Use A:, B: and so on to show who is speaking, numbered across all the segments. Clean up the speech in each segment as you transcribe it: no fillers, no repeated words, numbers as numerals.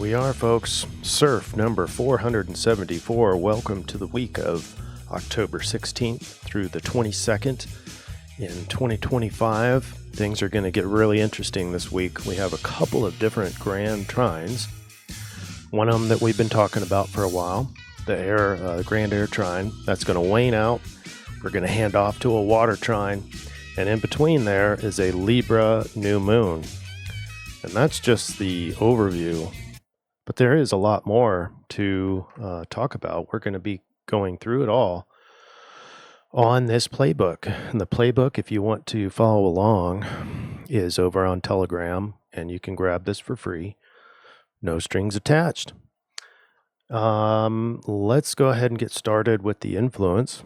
A: we are, folks. CIRF number 474. Welcome to the week of October 16th through the 22nd in 2025. Things are going to get really interesting this week. We have a couple of different grand trines. One of them that we've been talking about for a while, the grand air trine, that's going to wane out. We're going to hand off to a water trine. And in between there is a Libra new moon. And that's just the overview. But there is a lot more to talk about. We're going to be going through it all on this playbook. And the playbook, if you want to follow along, is over on Telegram. And you can grab this for free. No strings attached. Let's go ahead and get started with the influence.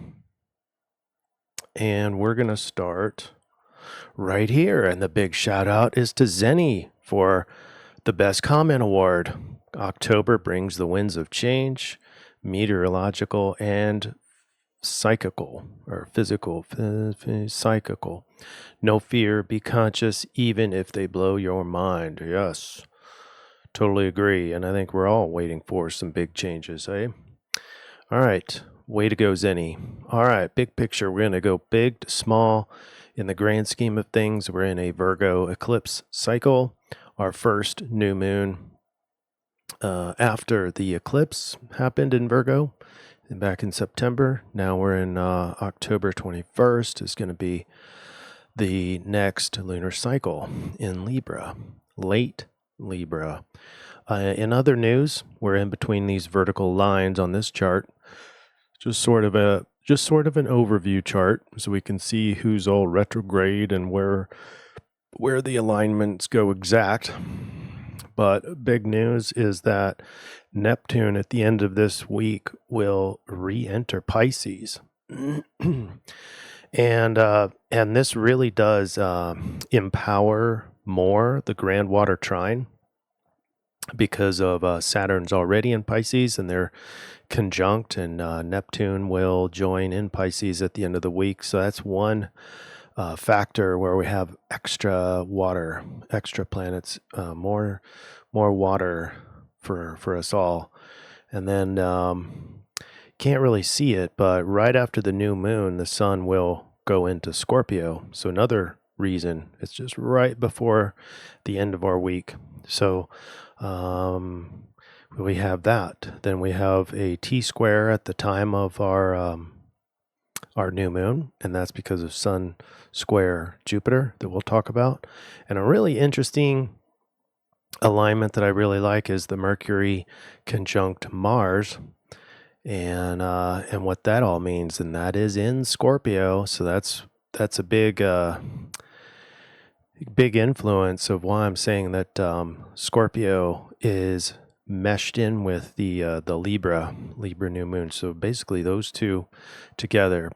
A: And we're going to start right here. And the big shout out is to Zenny for the Best Comment Award. October brings the winds of change, meteorological and psychical, or physical, psychical. No fear, be conscious, even if they blow your mind. Yes, totally agree. And I think we're all waiting for some big changes, eh? All right. Way to go, Zenny. All right, big picture. We're going to go big to small. In the grand scheme of things, we're in a Virgo eclipse cycle. Our first new moon after the eclipse happened in Virgo back in September. Now we're in October 21st. Is going to be the next lunar cycle in Libra, late Libra. In other news, we're in between these vertical lines on this chart. Just sort of an overview chart, so we can see who's all retrograde and where the alignments go exact. But big news is that Neptune at the end of this week will re-enter Pisces. and this really does empower more the grand water trine, because of Saturn's already in Pisces and they're conjunct, and Neptune will join in Pisces at the end of the week. So that's one factor where we have extra water, extra planets, more water for us all. And then can't really see it, but right after the new moon, the sun will go into Scorpio. So another reason, it's just right before the end of our week. So we have that. Then we have a T-square at the time of our new moon, and that's because of Sun square Jupiter that we'll talk about. And a really interesting alignment that I really like is the Mercury conjunct Mars, and what that all means, and that is in Scorpio. So that's a big influence of why I'm saying that Scorpio is meshed in with the Libra new moon. So basically those two together.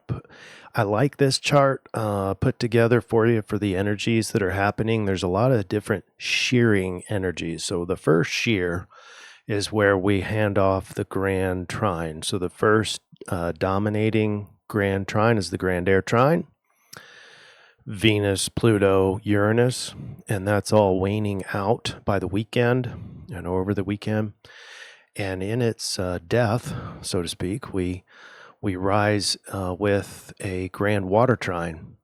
A: I like this chart put together for you for the energies that are happening. There's a lot of different shearing energies. So the first shear is where we hand off the grand trine. So the first dominating grand trine is the grand air trine. Venus, Pluto, Uranus, and that's all waning out by the weekend and over the weekend. And in its death, so to speak, we rise with a grand water trine,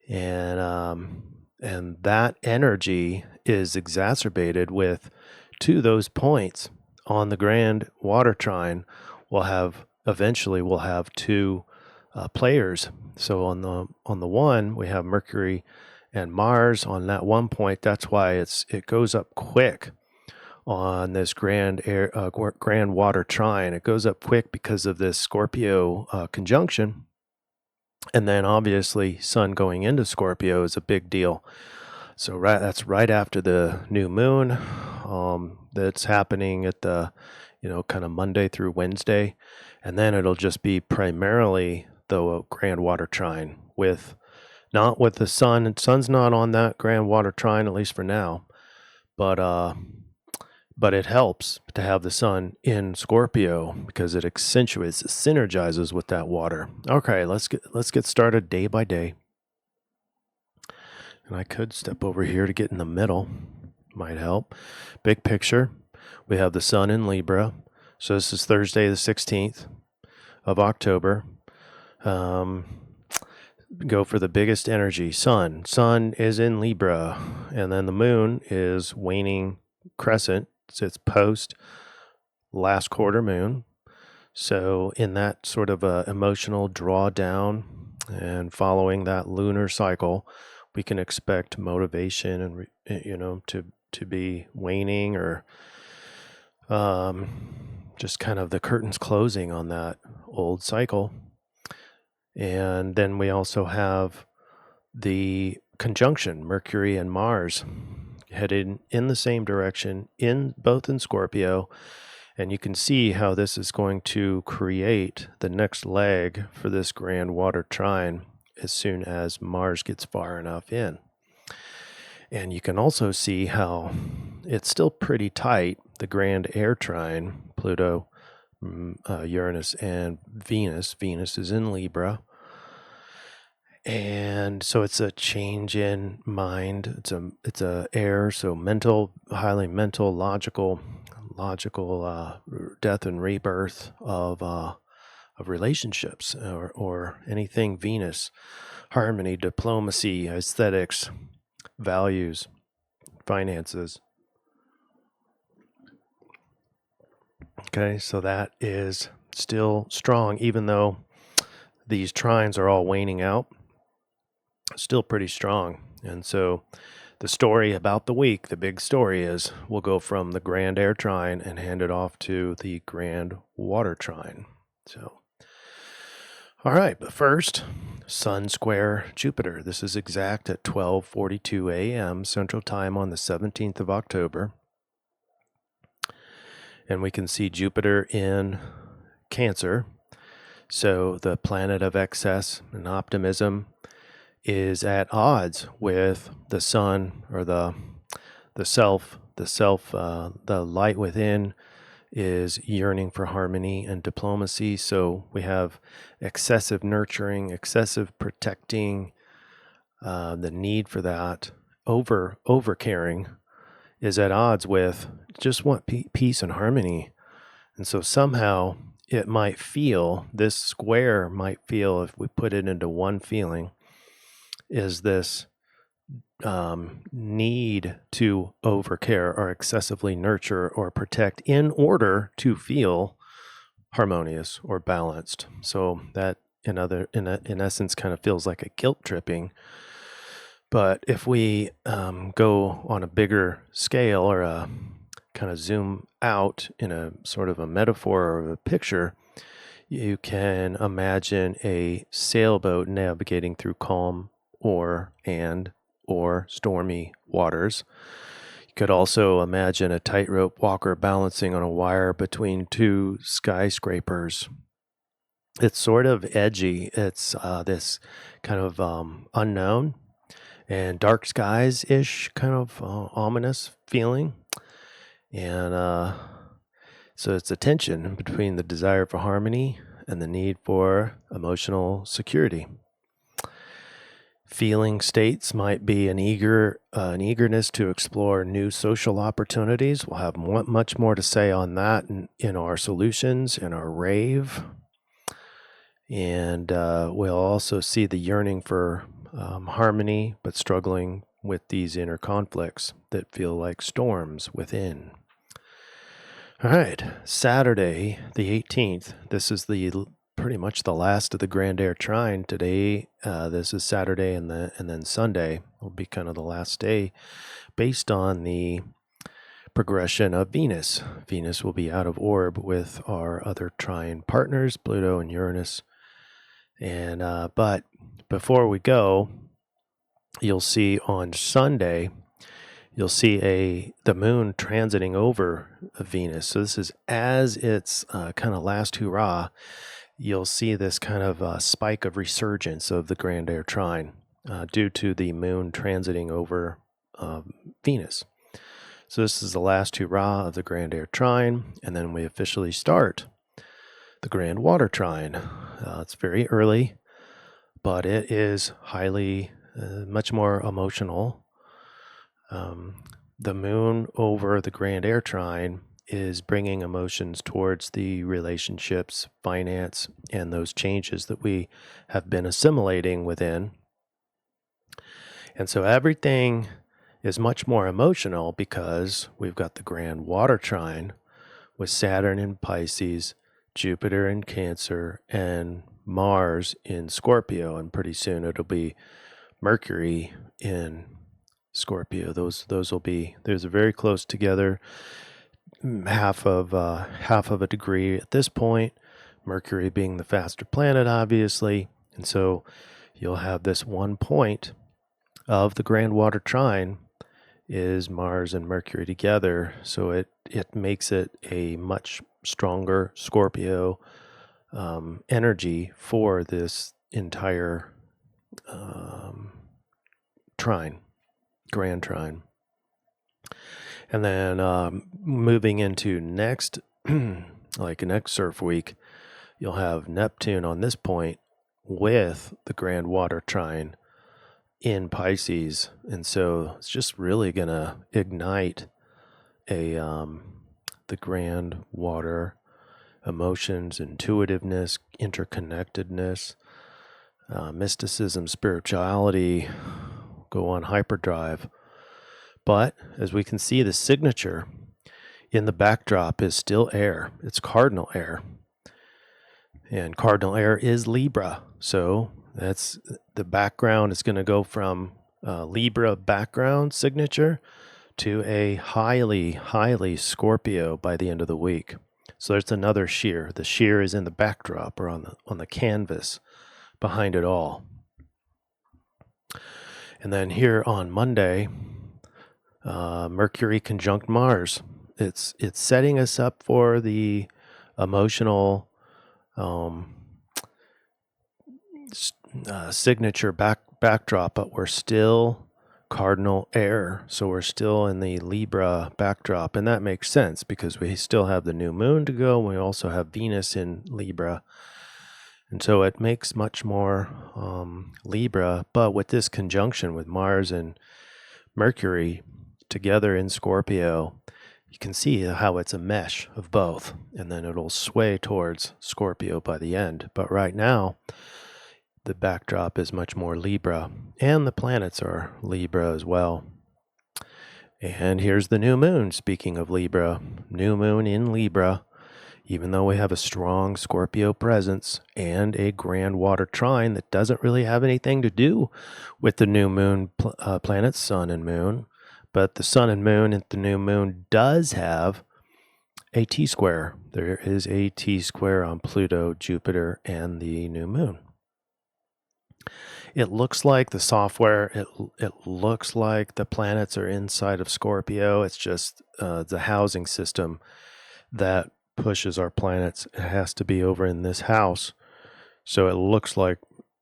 A: and that energy is exacerbated with those points on the grand water trine. We'll have two players. So on the one, we have Mercury and Mars on that one point. That's why it goes up quick on this grand water trine. It goes up quick because of this Scorpio conjunction. And then obviously Sun going into Scorpio is a big deal. So that's right after the new moon. That's happening at the, kind of Monday through Wednesday. And then it'll just be primarily the grand water trine not with the sun. And sun's not on that grand water trine, at least for now. But it helps to have the sun in Scorpio because it synergizes with that water. Okay, let's get started day by day. And I could step over here to get in the middle. Might help. Big picture. We have the sun in Libra. So this is Thursday, the 16th of October. Go for the biggest energy. Sun is in Libra, and then the moon is waning crescent. It's post last quarter moon. So in that sort of a emotional drawdown and following that lunar cycle, we can expect motivation and to be waning, or just kind of the curtains closing on that old cycle. And then we also have the conjunction, Mercury and Mars, headed in the same direction, both in Scorpio. And you can see how this is going to create the next leg for this grand water trine as soon as Mars gets far enough in. And you can also see how it's still pretty tight, the grand air trine, Pluto, Uranus, and Venus. Venus is in Libra. And so it's a change in mind. It's a air, so mental, highly mental, logical death and rebirth of relationships, or anything Venus, harmony, diplomacy, aesthetics, values, finances. Okay, so that is still strong, even though these trines are all waning out. Still pretty strong. And so the story about the week, the big story, is we'll go from the grand air trine and hand it off to the grand water trine. So, all right, but first, Sun square Jupiter. This is exact at 12:42 a.m. Central Time on the 17th of October. And we can see Jupiter in Cancer. So the planet of excess and optimism is at odds with the sun, or the self. The light within is yearning for harmony and diplomacy. So we have excessive nurturing, excessive protecting, the need for that. Over caring is at odds with just want peace and harmony. And so somehow it might feel, this square might feel, if we put it into one feeling, is this need to overcare or excessively nurture or protect in order to feel harmonious or balanced. So that in essence kind of feels like a guilt tripping. But if we go on a bigger scale, or a kind of zoom out in a sort of a metaphor or a picture, you can imagine a sailboat navigating through calm or stormy waters. You could also imagine a tightrope walker balancing on a wire between two skyscrapers. It's sort of edgy. It's this kind of unknown and dark skies-ish kind of ominous feeling. And so it's a tension between the desire for harmony and the need for emotional security. Feeling states might be an eagerness to explore new social opportunities. We'll have much more to say on that in our solutions, in our rave. And we'll also see the yearning for harmony, but struggling with these inner conflicts that feel like storms within. All right, Saturday, the 18th. This is pretty much the last of the grand air trine today. This is Saturday, and then Sunday will be kind of the last day, based on the progression of Venus. Venus will be out of orb with our other trine partners, Pluto and Uranus. And but before we go, you'll see on Sunday, you'll see the moon transiting over Venus. So this is as its kind of last hurrah. You'll see this kind of spike of resurgence of the grand air trine due to the moon transiting over Venus. So this is the last hurrah of the grand air trine, and then we officially start the grand water trine. It's very early, but it is highly, much more emotional. The moon over the grand air trine is bringing emotions towards the relationships, finance, and those changes that we have been assimilating within. And so everything is much more emotional because we've got the grand water trine with Saturn in Pisces, Jupiter in Cancer, and Mars in Scorpio. And pretty soon it'll be Mercury in Scorpio. Those will be, those are very close together, half of a degree at this point. Mercury being the faster planet, obviously, and so you'll have this one point of the grand water trine is Mars and Mercury together, so it makes it a much stronger Scorpio energy for this entire trine, grand trine. And then moving into next, like next CIRF week, you'll have Neptune on this point with the grand water trine in Pisces. And so it's just really going to ignite the grand water emotions, intuitiveness, interconnectedness, mysticism, spirituality, go on hyperdrive. But as we can see, the signature in the backdrop is still air. It's cardinal air. And cardinal air is Libra. So that's the background is going to go from Libra background signature to a highly, highly Scorpio by the end of the week. So there's another sheer. The sheer is in the backdrop or on the canvas behind it all. And then here on Monday, Mercury conjunct Mars. It's setting us up for the emotional signature backdrop, but we're still cardinal air, so we're still in the Libra backdrop, and that makes sense because we still have the new moon to go, and we also have Venus in Libra, and so it makes much more Libra. But with this conjunction with Mars and Mercury together in Scorpio, you can see how it's a mesh of both, and then it'll sway towards Scorpio by the end. But right now, the backdrop is much more Libra, and the planets are Libra as well. And here's the new moon. Speaking of Libra, new moon in Libra, even though we have a strong Scorpio presence and a grand water trine that doesn't really have anything to do with the new moon planets, sun and moon. But the sun and moon at the new moon does have a T-square. There is a T-square on Pluto, Jupiter, and the new moon. It looks like the software, it looks like the planets are inside of Scorpio. It's just the housing system that pushes our planets. It has to be over in this house. So it looks like,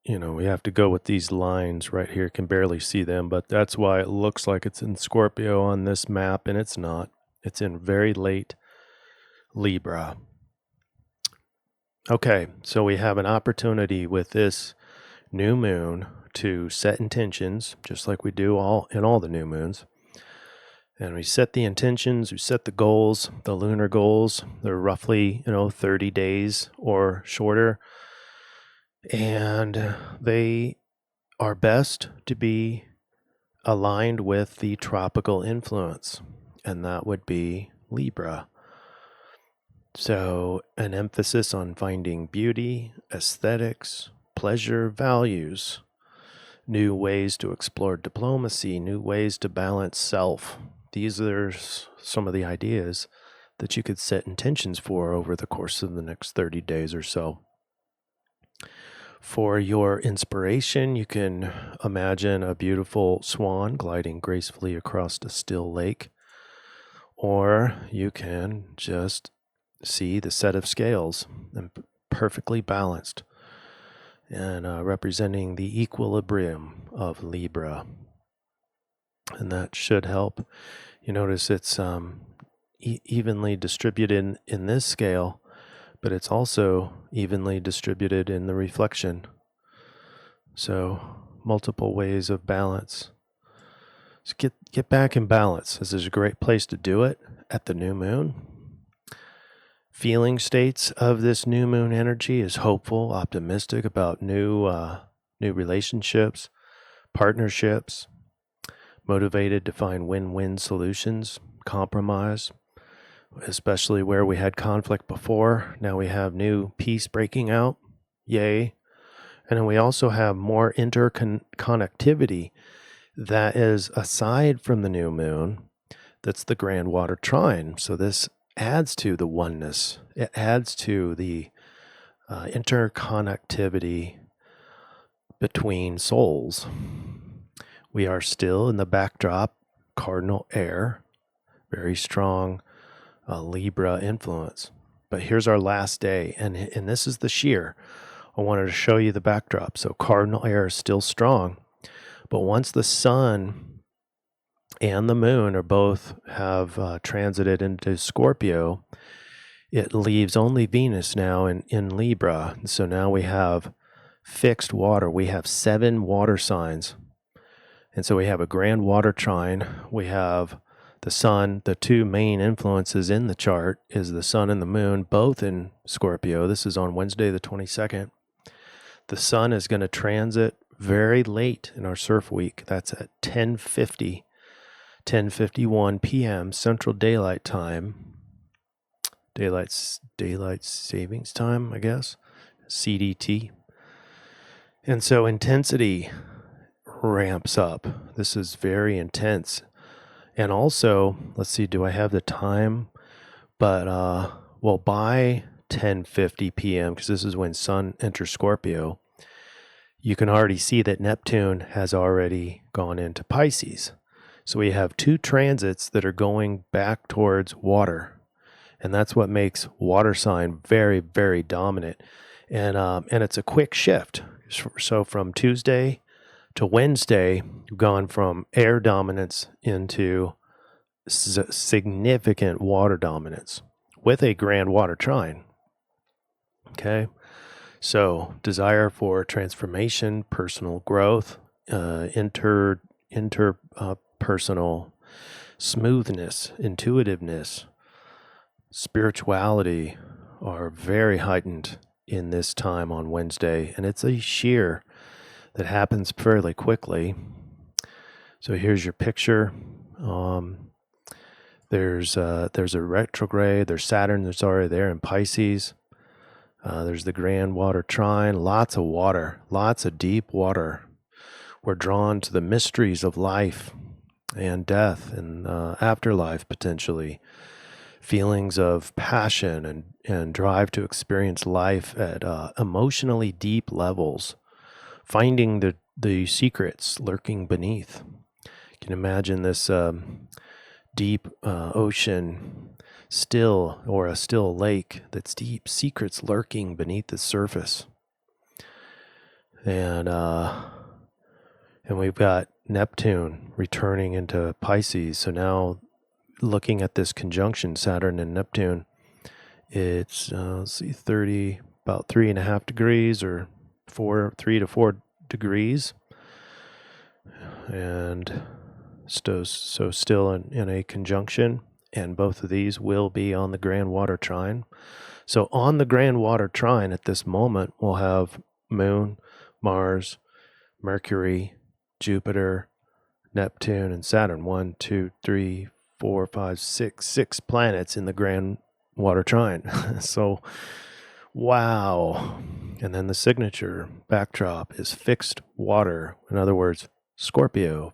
A: we have to go with these lines right here. Can barely see them, but that's why it looks like it's in Scorpio on this map, and it's not. It's in very late Libra. Okay, so we have an opportunity with this new moon to set intentions, just like we do in all the new moons. And we set the intentions, we set the goals, the lunar goals. They're roughly, 30 days or shorter. And they are best to be aligned with the tropical influence, and that would be Libra. So an emphasis on finding beauty, aesthetics, pleasure, values, new ways to explore diplomacy, new ways to balance self. These are some of the ideas that you could set intentions for over the course of the next 30 days or so. For your inspiration, you can imagine a beautiful swan gliding gracefully across a still lake, or you can just see the set of scales and perfectly balanced and representing the equilibrium of Libra. And that should help. You notice it's evenly distributed in this scale, but it's also evenly distributed in the reflection. So multiple ways of balance. So get back in balance. This is a great place to do it at the new moon. feeling states of this new moon energy is hopeful, optimistic about new relationships, partnerships, motivated to find win-win solutions, compromise, especially where we had conflict before. Now we have new peace breaking out. Yay. And then we also have more interconnectivity that is aside from the new moon. That's the grand water trine. So this adds to the oneness. It adds to the interconnectivity between souls. We are still in the backdrop, cardinal air, very strong Libra influence. But here's our last day, and this is the shear. I wanted to show you the backdrop. So cardinal air is still strong, but once the sun and the moon are both have transited into Scorpio, it leaves only Venus now in Libra. So now we have fixed water. We have 7 water signs. And so we have a grand water trine. We have the sun. The 2 main influences in the chart is the sun and the moon, both in Scorpio. This is on Wednesday, the 22nd. The sun is going to transit very late in our CIRF week. That's at 10:51 p.m. Central Daylight Time. Daylight Savings Time, I guess. CDT. And so intensity ramps up. This is very intense. And also, let's see, do I have the time? But, by 10:50 p.m., because this is when sun enters Scorpio, you can already see that Neptune has already gone into Pisces. So we have 2 transits that are going back towards water. And that's what makes water sign very, very dominant. And it's a quick shift. So from Tuesday to Wednesday, we've gone from air dominance into significant water dominance with a grand water trine. Okay. So desire for transformation, personal growth, interpersonal smoothness, intuitiveness, spirituality are very heightened in this time on Wednesday, and it's a shear that happens fairly quickly. So here's your picture. There's a retrograde. There's Saturn that's already there in Pisces. There's the grand water trine. Lots of water, lots of deep water. We're drawn to the mysteries of life and death and afterlife potentially. Feelings of passion and drive to experience life at emotionally deep levels, finding the secrets lurking beneath. You can imagine this deep ocean, still, or a still lake that's deep, secrets lurking beneath the surface. And we've got Neptune returning into Pisces. So now, looking at this conjunction, Saturn and Neptune, it's about 3.5 degrees or 3 to 4 degrees, and so still in a conjunction, and both of these will be on the grand water trine. So on the grand water trine at this moment, we'll have Moon, Mars, Mercury, Jupiter, Neptune, and Saturn. 1, 2, 3, 4, 5, 6 planets in the grand water trine. So, wow. And then the signature backdrop is fixed water. In other words, Scorpio.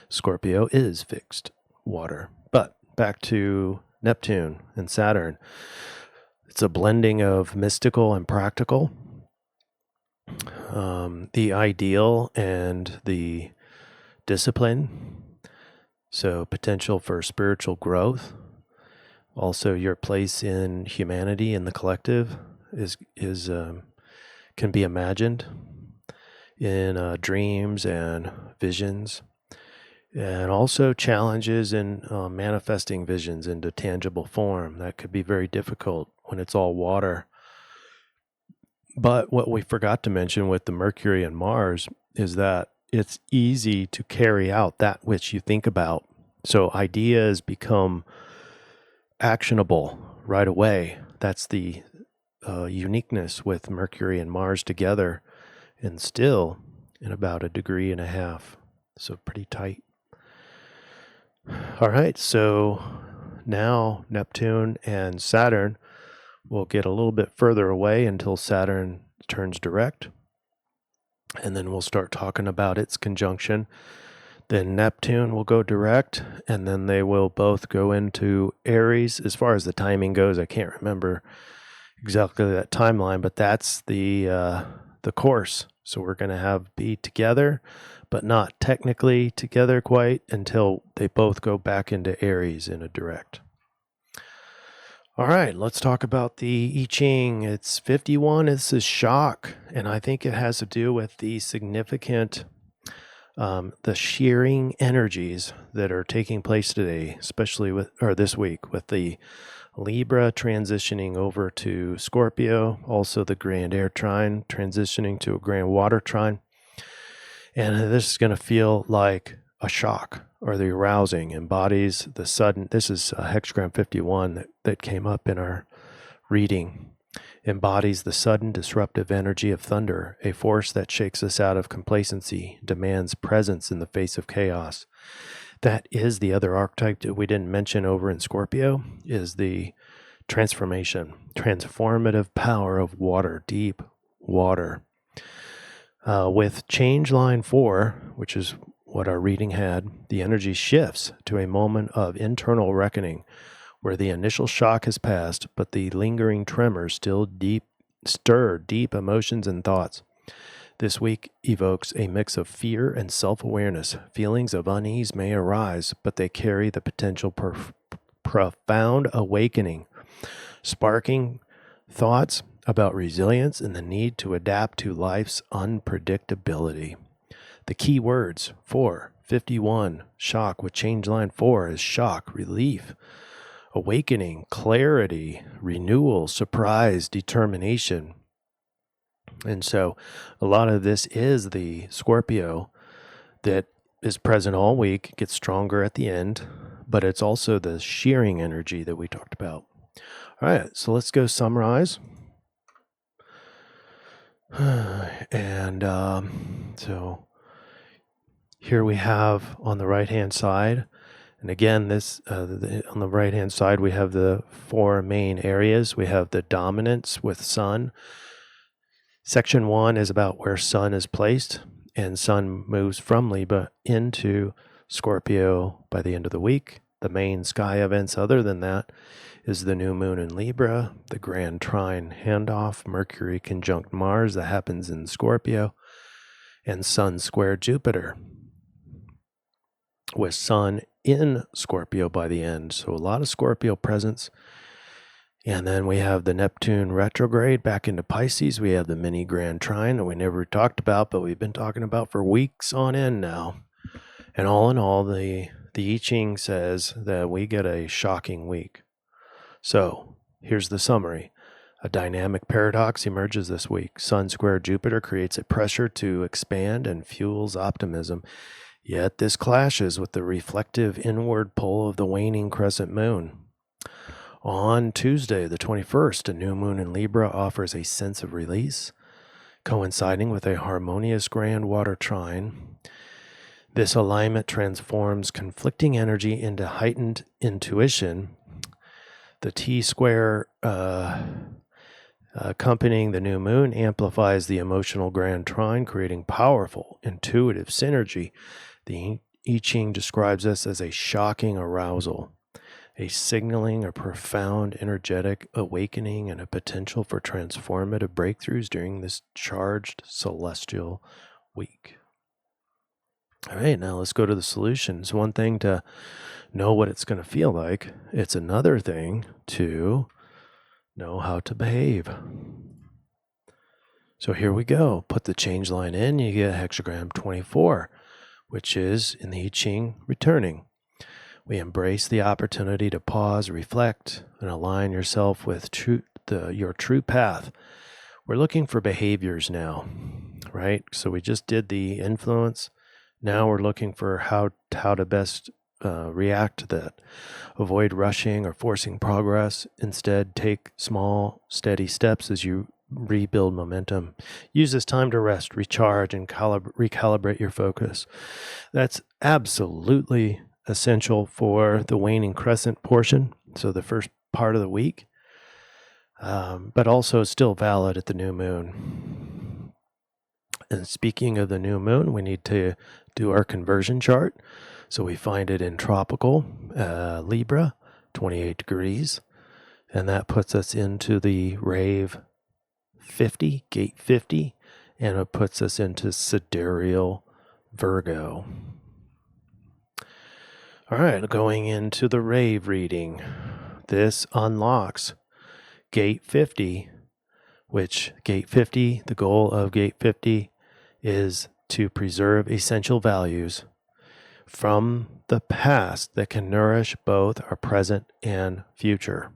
A: Scorpio is fixed water. But back to Neptune and Saturn. It's a blending of mystical and practical. The ideal and the discipline. So potential for spiritual growth. Also, your place in humanity and the collective can be imagined in dreams and visions, and also challenges in manifesting visions into tangible form. That could be very difficult when it's all water. But what we forgot to mention with the Mercury and Mars is that it's easy to carry out that which you think about. So ideas become actionable right away. That's the uniqueness with Mercury and Mars together, and still in about 1.5 degrees. So pretty tight. All right, so now Neptune and Saturn will get a little bit further away until Saturn turns direct. And then we'll start talking about its conjunction. Then Neptune will go direct, and then they will both go into Aries. As far as the timing goes, I can't remember exactly that timeline, but that's the course. So we're going to be together, but not technically together quite until they both go back into Aries in a direct. All right, let's talk about the I-Ching. It's 51. This is shock, and I think it has to do with the significant, the shearing energies that are taking place today, especially this week, with the Libra transitioning over to Scorpio, also the Grand Air Trine transitioning to a Grand Water Trine. And this is going to feel like a shock, or the arousing, embodies the sudden. This is hexagram 51 that came up in our reading. Embodies the sudden disruptive energy of thunder, a force that shakes us out of complacency, demands presence in the face of chaos. That is the other archetype that we didn't mention over in Scorpio, is the transformation, transformative power of water, deep water. With change line 4, which is what our reading had, the energy shifts to a moment of internal reckoning where the initial shock has passed, but the lingering tremors still stir deep emotions and thoughts. This week evokes a mix of fear and self-awareness. Feelings of unease may arise, but they carry the potential profound awakening, sparking thoughts about resilience and the need to adapt to life's unpredictability. The key words for 51, shock with change line 4 is shock, relief, awakening, clarity, renewal, surprise, determination. And so a lot of this is the Scorpio that is present all week, gets stronger at the end, but it's also the shearing energy that we talked about. All right, so let's go summarize. And so here we have on the right-hand side, and again, this on the right-hand side, we have the 4 main areas. We have the dominance with Sun. Section 1 is about where Sun is placed, and Sun moves from Libra into Scorpio by the end of the week. The main sky events other than that is the new moon in Libra, the Grand Trine handoff, Mercury conjunct Mars that happens in Scorpio, and Sun square Jupiter, with Sun in Scorpio by the end. So a lot of Scorpio presence. And then we have the Neptune retrograde back into Pisces. We have the mini Grand Trine that we never talked about, but we've been talking about for weeks on end now. And all in all, the I-Ching says that we get a shocking week. So here's the summary. A dynamic paradox emerges this week. Sun square Jupiter creates a pressure to expand and fuels optimism. Yet this clashes with the reflective inward pull of the waning crescent moon. On Tuesday, the 21st, a new moon in Libra offers a sense of release, coinciding with a harmonious grand water trine. This alignment transforms conflicting energy into heightened intuition. The T-square accompanying the new moon amplifies the emotional grand trine, creating powerful, intuitive synergy. The I-Ching describes this as a shocking arousal, a signaling, a profound energetic awakening, and a potential for transformative breakthroughs during this charged celestial week. All right, now let's go to the solutions. One thing to know what it's going to feel like. It's another thing to know how to behave. So here we go. Put the change line in, you get hexagram 24, which is in the I-Ching returning. We embrace the opportunity to pause, reflect, and align yourself with your true path. We're looking for behaviors now, right? So we just did the influence. Now we're looking for how to best react to that. Avoid rushing or forcing progress. Instead, take small, steady steps as you rebuild momentum. Use this time to rest, recharge, and recalibrate your focus. That's absolutely essential for the waning crescent portion, so the first part of the week, but also still valid at the new moon. And speaking of the new moon, we need to do our conversion chart. So we find it in tropical Libra, 28 degrees, and that puts us into the rave 50, gate 50, and it puts us into sidereal Virgo. All right, going into the rave reading. This unlocks gate 50, which gate 50, the goal of gate 50 is to preserve essential values from the past that can nourish both our present and future.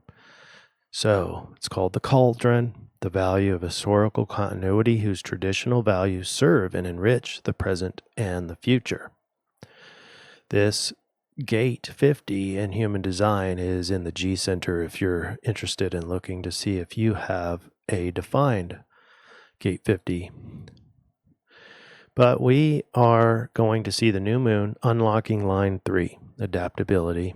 A: So it's called the cauldron, the value of historical continuity whose traditional values serve and enrich the present and the future. This gate 50 in human design is in the G center if you're interested in looking to see if you have a defined gate 50. But we are going to see the new moon unlocking line 3, adaptability.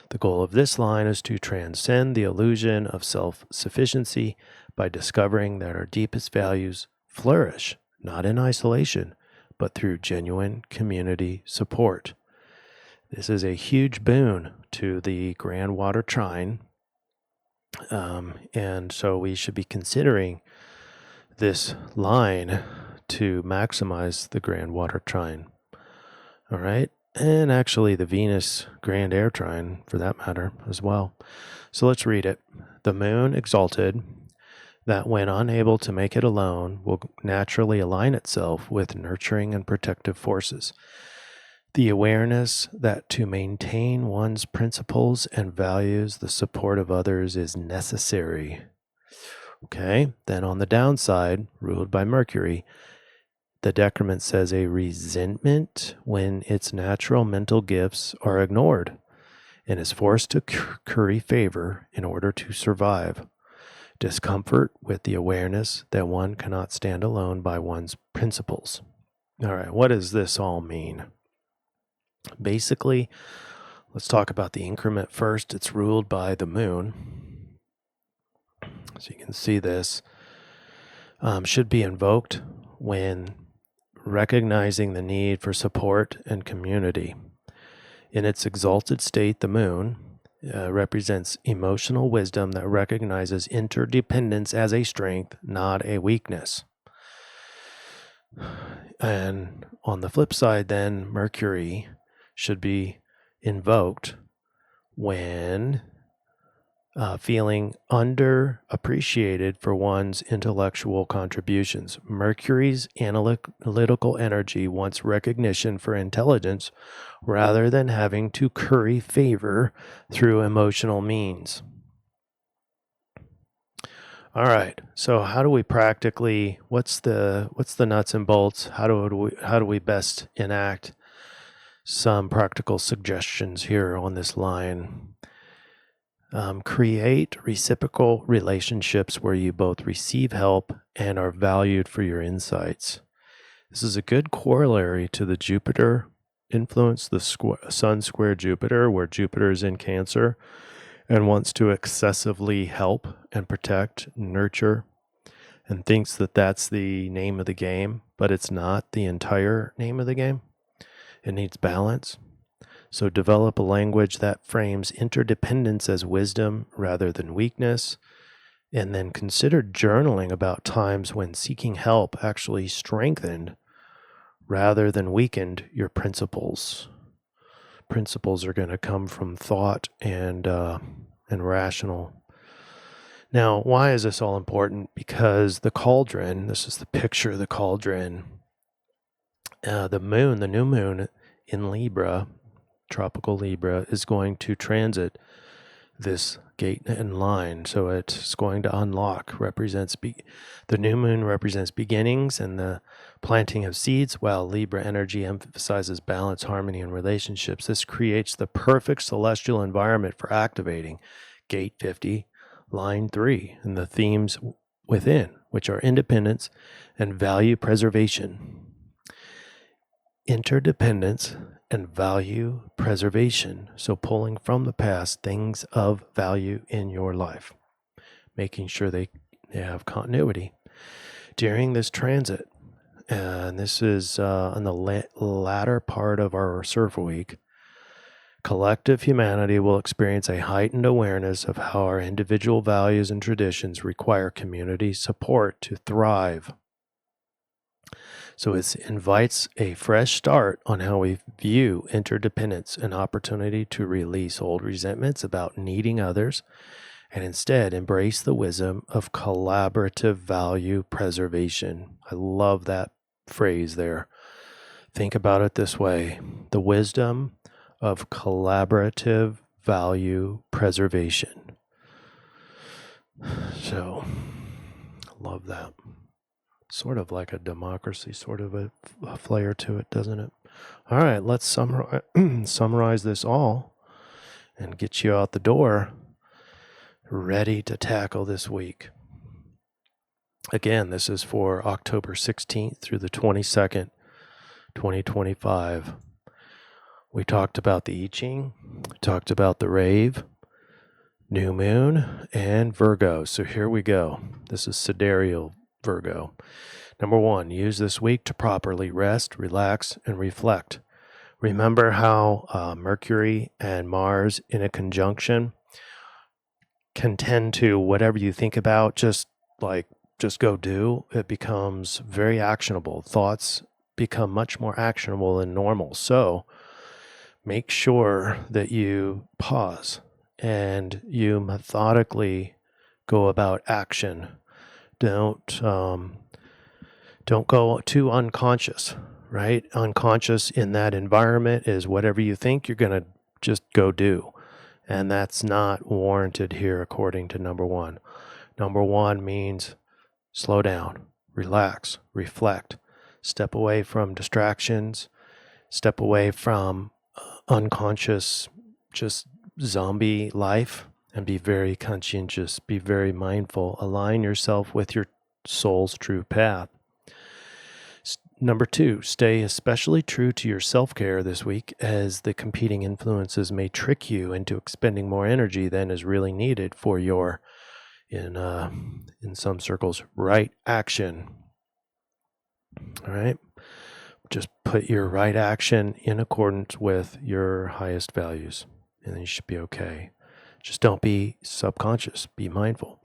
A: The goal of this line is to transcend the illusion of self-sufficiency by discovering that our deepest values flourish, not in isolation, but through genuine community support. This is a huge boon to the Grand Water Trine, and so we should be considering this line to maximize the Grand Water Trine. All right, and actually the Venus Grand Air Trine for that matter as well. So let's read it. The moon exalted, that when unable to make it alone, will naturally align itself with nurturing and protective forces. The awareness that to maintain one's principles and values, the support of others is necessary. Okay, then on the downside, ruled by Mercury, the decrement says a resentment when its natural mental gifts are ignored and is forced to curry favor in order to survive. Discomfort with the awareness that one cannot stand alone by one's principles. All right, what does this all mean? Basically, let's talk about the increment first. It's ruled by the moon. So you can see this should be invoked when recognizing the need for support and community. In its exalted state, the moon represents emotional wisdom that recognizes interdependence as a strength, not a weakness. And on the flip side, then, Mercury should be invoked when feeling underappreciated for one's intellectual contributions. Mercury's analytical energy wants recognition for intelligence rather than having to curry favor through emotional means. All right, so how do we practically, what's the nuts and bolts? How do we best enact some practical suggestions here on this line? Create reciprocal relationships where you both receive help and are valued for your insights. This is a good corollary to the Jupiter influence, the Sun square Jupiter, where Jupiter is in Cancer and wants to excessively help and protect, nurture, and thinks that that's the name of the game, but it's not the entire name of the game. It needs balance. So develop a language that frames interdependence as wisdom rather than weakness, and then consider journaling about times when seeking help actually strengthened rather than weakened your principles. Principles are going to come from thought and rational. Now, why is this all important? Because the cauldron, this is the picture of the cauldron, the moon, the new moon in Libra, tropical Libra, is going to transit this gate and line. So it's going to unlock, the new moon represents beginnings and the planting of seeds, while Libra energy emphasizes balance, harmony, and relationships. This creates the perfect celestial environment for activating gate 50, line 3, and the themes within, which are independence and value preservation. Interdependence and value preservation. So pulling from the past things of value in your life, making sure they have continuity during this transit. And this is in the latter part of our CIRF week. Collective humanity will experience a heightened awareness of how our individual values and traditions require community support to thrive. So it invites a fresh start on how we view interdependence, an opportunity to release old resentments about needing others and instead embrace the wisdom of collaborative value preservation. I love that phrase there. Think about it this way: the wisdom of collaborative value preservation. So, I love that. Sort of like a democracy, sort of a flair to it, doesn't it? All right, let's summarize this all and get you out the door ready to tackle this week. Again, this is for October 16th through the 22nd, 2025. We talked about the I-Ching, talked about the rave, new moon, and Virgo. So here we go. This is Sidereal Virgo. Number 1, use this week to properly rest, relax, and reflect. Remember how Mercury and Mars in a conjunction can tend to, whatever you think about, just go do. It becomes very actionable. Thoughts become much more actionable than normal. So make sure that you pause and you methodically go about action. Don't go too unconscious, right? Unconscious in that environment is whatever you think you're going to just go do. And that's not warranted here, according to number 1. Number 1 means slow down, relax, reflect, step away from distractions, step away from unconscious, just zombie life, and be very conscientious, be very mindful, align yourself with your soul's true path. Number 2, stay especially true to your self-care this week, as the competing influences may trick you into expending more energy than is really needed for your, in some circles, right action. All right? Just put your right action in accordance with your highest values, and then you should be okay. Just don't be subconscious. Be mindful.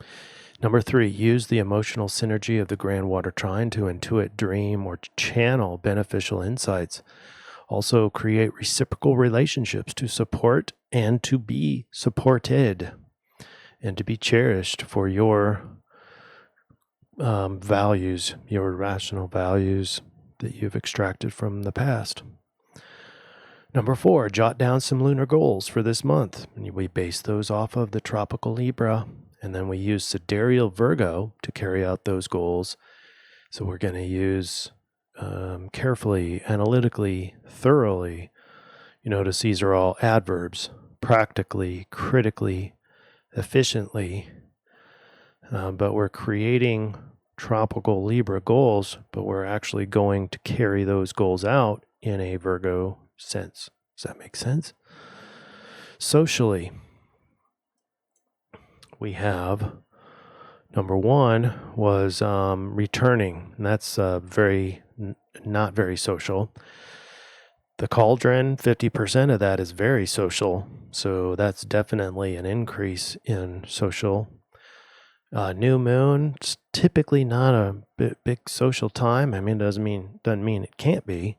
A: Number 3, use the emotional synergy of the grand water trine to intuit, dream, or channel beneficial insights. Also, create reciprocal relationships to support and to be supported, and to be cherished for your values, your rational values that you've extracted from the past. Number 4, jot down some lunar goals for this month. We base those off of the Tropical Libra, and then we use Sidereal Virgo to carry out those goals. So we're going to use carefully, analytically, thoroughly. You notice these are all adverbs: practically, critically, efficiently. But we're creating Tropical Libra goals, but we're actually going to carry those goals out in a Virgo sense. Does that make sense? Socially, we have number 1 was returning, and that's not very social. The cauldron, 50% of that is very social, so that's definitely an increase in social. New moon, it's typically not a big social time. I mean, doesn't mean it can't be,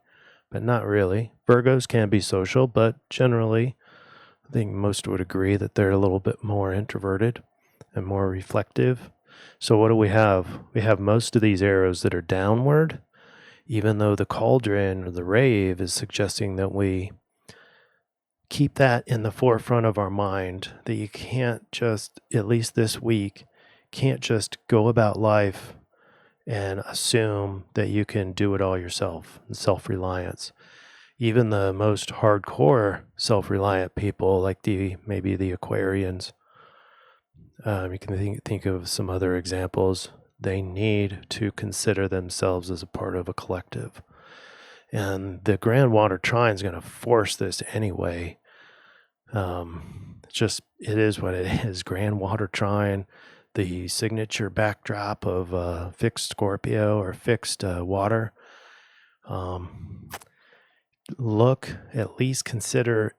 A: but not really. Virgos can be social, but generally, I think most would agree that they're a little bit more introverted and more reflective. So what do we have? We have most of these arrows that are downward, even though the cauldron or the rave is suggesting that we keep that in the forefront of our mind, that you can't just, at least this week, can't just go about life and assume that you can do it all yourself. Self-reliance. Even the most hardcore self-reliant people, like maybe the Aquarians, you can think of some other examples. They need to consider themselves as a part of a collective. And the Grand Water Trine is going to force this anyway. It is what it is. Grand Water Trine, the signature backdrop of fixed Scorpio or fixed water. At least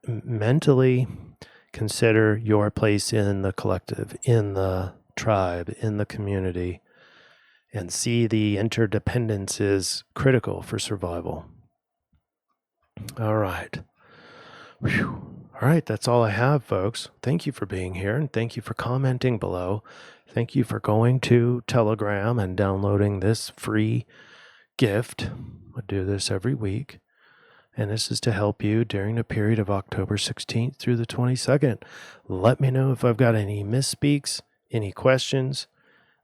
A: mentally consider your place in the collective, in the tribe, in the community, and see the interdependence is critical for survival. All right. Whew. All right, that's all I have, folks. Thank you for being here, and thank you for commenting below. Thank you for going to Telegram and downloading this free gift. I do this every week, and this is to help you during the period of October 16th through the 22nd. Let me know if I've got any misspeaks, any questions.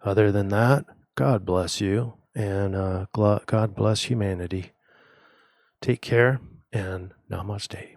A: Other than that, God bless you, and God bless humanity. Take care, and namaste.